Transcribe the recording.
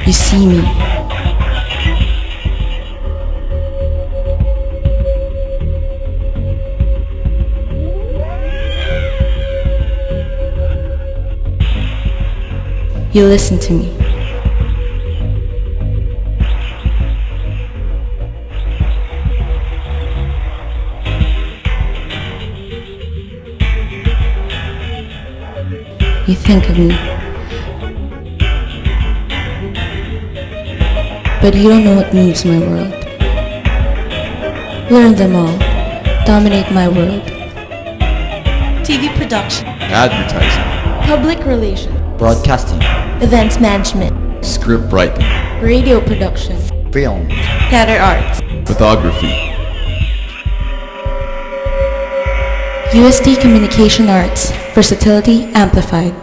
You see me. You listen to me. You think of me. But you don't know what moves my world. Learn them all. Dominate my world. TV production, Advertising, public relations, broadcasting, events management, script writing, Radio production. film, theater arts. photography, UST Communication Arts. Versatility amplified.